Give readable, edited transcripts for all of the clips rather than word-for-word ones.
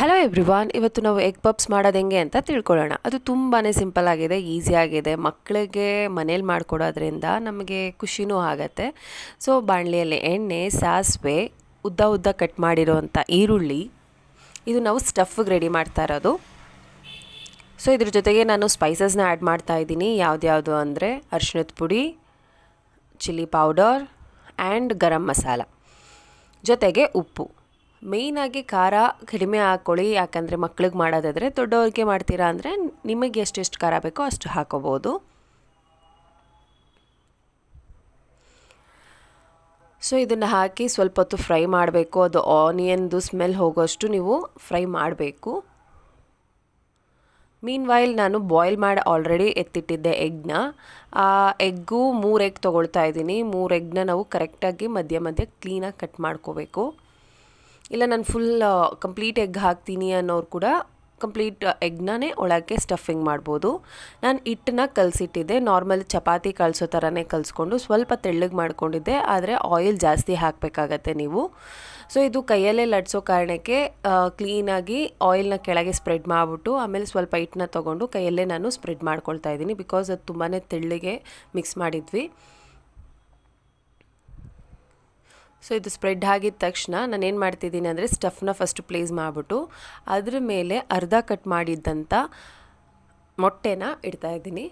Hello everyone, ಇವತ್ತು ನಾವು egg puffs ಮಾಡೋದು ಹೆಂಗೆ ಅಂತ ತಿಳ್ಕೊಳ್ಳೋಣ. ಅದು ತುಂಬಾ ಸಿಂಪಲ್ ಆಗಿದೆ, ಈಸಿಯಾಗಿದೆ. ಮಕ್ಕಳಿಗೆ ಮನೇಲಿ ಮಾಡಿಕೊಡೋದ್ರಿಂದ ನಮಗೆ ಖುಷಿನೂ ಆಗುತ್ತೆ. ಸೊ ಬಾಣಲೆಯಲ್ಲಿ ಎಣ್ಣೆ, ಸಾಸಿವೆ, ಉದ್ದ ಉದ್ದ ಕಟ್ ಮಾಡಿರೋವಂಥ ಈರುಳ್ಳಿ, ಇದು ನಾವು ಸ್ಟಫ್ಗೆ ರೆಡಿ ಮಾಡ್ತಾ ಇರೋದು. ಸೊ ಇದ್ರ ಜೊತೆಗೆ ನಾನು ಸ್ಪೈಸಸ್ನ ಆ್ಯಡ್ ಮಾಡ್ತಾ ಇದ್ದೀನಿ. ಯಾವ್ದ್ಯಾವುದು ಅಂದರೆ ಅರಿಶಿಣದ ಪುಡಿ, chilli powder and garam masala, ಜೊತೆಗೆ ಉಪ್ಪು. ಮೇಯ್ನಾಗಿ ಖಾರ ಕಡಿಮೆ ಹಾಕ್ಕೊಳ್ಳಿ, ಯಾಕಂದರೆ ಮಕ್ಳಿಗೆ ಮಾಡೋದಾದರೆ. ದೊಡ್ಡವ್ರಿಗೆ ಮಾಡ್ತೀರಾ ಅಂದರೆ ನಿಮಗೆ ಎಷ್ಟೆಷ್ಟು ಖಾರ ಬೇಕೋ ಅಷ್ಟು ಹಾಕೋಬೋದು. ಸೊ ಇದನ್ನು ಹಾಕಿ ಸ್ವಲ್ಪ ಹೊತ್ತು ಫ್ರೈ ಮಾಡಬೇಕು. ಅದು ಆನಿಯನ್ದು ಸ್ಮೆಲ್ ಹೋಗೋಷ್ಟು ನೀವು ಫ್ರೈ ಮಾಡಬೇಕು. ಮೀನ್ ವೈಲ್ ನಾನು ಬಾಯ್ಲ್ ಮಾಡಿ ಆಲ್ರೆಡಿ ಎತ್ತಿಟ್ಟಿದ್ದೆ ಎಗ್ನ. ಆ ಎಗ್ಗು 3 ಎಗ್ ತೊಗೊಳ್ತಾ ಇದ್ದೀನಿ. 3 ಎಗ್ನ ನಾವು ಕರೆಕ್ಟಾಗಿ ಮಧ್ಯ ಮಧ್ಯ ಕ್ಲೀನಾಗಿ ಕಟ್ ಮಾಡ್ಕೋಬೇಕು. ಇಲ್ಲ ನಾನು ಫುಲ್ ಕಂಪ್ಲೀಟ್ ಎಗ್ ಹಾಕ್ತೀನಿ ಅನ್ನೋರು ಕೂಡ ಕಂಪ್ಲೀಟ್ ಎಗ್ನೇ ಒಳಗೆ ಸ್ಟಫಿಂಗ್ ಮಾಡ್ಬೋದು. ನಾನು ಹಿಟ್ಟನ್ನ ಕಲಸಿಟ್ಟಿದ್ದೆ. ನಾರ್ಮಲ್ ಚಪಾತಿ ಕಲಿಸೋ ಥರನೇ ಕಲಿಸ್ಕೊಂಡು ಸ್ವಲ್ಪ ತೆಳ್ಳಗೆ ಮಾಡ್ಕೊಂಡಿದ್ದೆ, ಆದರೆ ಆಯಿಲ್ ಜಾಸ್ತಿ ಹಾಕಬೇಕಾಗತ್ತೆ ನೀವು. ಸೊ ಇದು ಕೈಯಲ್ಲೇ ಲಟ್ಸೋ ಕಾರಣಕ್ಕೆ ಕ್ಲೀನಾಗಿ ಆಯಿಲ್ನ ಕೆಳಗೆ ಸ್ಪ್ರೆಡ್ ಮಾಡಿಬಿಟ್ಟು ಆಮೇಲೆ ಸ್ವಲ್ಪ ಹಿಟ್ಟನ್ನ ತೊಗೊಂಡು ಕೈಯಲ್ಲೇ ನಾನು ಸ್ಪ್ರೆಡ್ ಮಾಡ್ಕೊಳ್ತಾ ಇದ್ದೀನಿ. ಬಿಕಾಸ್ ಅದು ತುಂಬಾ ತೆಳ್ಳಗೆ ಮಿಕ್ಸ್ ಮಾಡಿದ್ವಿ. ಸೊ ಇದು ಸ್ಪ್ರೆಡ್ ಆಗಿದ ತಕ್ಷಣ ನಾನೇನು ಮಾಡ್ತಿದ್ದೀನಿ ಅಂದರೆ ಸ್ಟಫ್ನ ಫಸ್ಟ್ ಪ್ಲೇಸ್ ಮಾಡಿಬಿಟ್ಟು ಅದ್ರ ಮೇಲೆ ಅರ್ಧ ಕಟ್ ಮಾಡಿದ್ದಂಥ ಮೊಟ್ಟೆನ ಇಡ್ತಾಯಿದ್ದೀನಿ.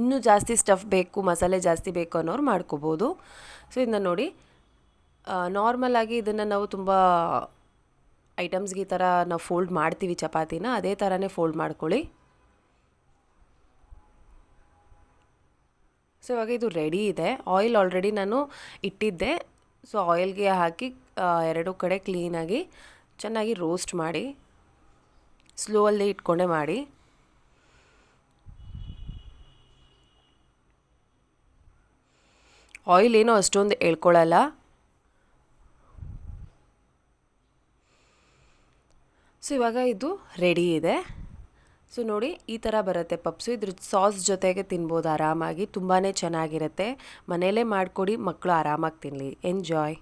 ಇನ್ನೂ ಜಾಸ್ತಿ ಸ್ಟಫ್ ಬೇಕು, ಮಸಾಲೆ ಜಾಸ್ತಿ ಬೇಕು ಅನ್ನೋರು ಮಾಡ್ಕೋಬೋದು. ಸೊ ಇದನ್ನ ನೋಡಿ, ನಾರ್ಮಲಾಗಿ ಇದನ್ನು ನಾವು ತುಂಬ ಐಟಮ್ಸ್ಗೆ ಈ ಥರ ನಾವು ಫೋಲ್ಡ್ ಮಾಡ್ತೀವಿ ಚಪಾತಿನ, ಅದೇ ಥರನೇ ಫೋಲ್ಡ್ ಮಾಡ್ಕೊಳ್ಳಿ. ಸೊ ಇವಾಗ ಇದು ರೆಡಿ ಇದೆ. ಆಯಿಲ್ ಆಲ್ರೆಡಿ ನಾನು ಇಟ್ಟಿದ್ದೆ. ಸೊ ಆಯಿಲ್ಗೆ ಹಾಕಿ ಎರಡೂ ಕಡೆ ಕ್ಲೀನಾಗಿ ಚೆನ್ನಾಗಿ ರೋಸ್ಟ್ ಮಾಡಿ, ಸ್ಲೋವಲ್ಲಿ ಇಟ್ಕೊಂಡೇ ಮಾಡಿ. ಆಯಿಲ್ ಏನೋ ಅಷ್ಟೊಂದು ಎಳ್ಕೊಳ್ಳಲ್ಲ. ಸೊ ಇವಾಗ ಇದು ರೆಡಿ ಇದೆ. ಸೊ ನೋಡಿ, ಈ ಥರ ಬರುತ್ತೆ ಪಪ್ಸು. ಇದ್ರ ಸಾಸ್ ಜೊತೆಗೆ ತಿನ್ಬೋದು ಆರಾಮಾಗಿ, ತುಂಬಾ ಚೆನ್ನಾಗಿರುತ್ತೆ. ಮನೆಯಲ್ಲೇ ಮಾಡಿಕೊಡಿ, ಮಕ್ಕಳು ಆರಾಮಾಗಿ ತಿನ್ನಲಿ. ಎಂಜಾಯ್.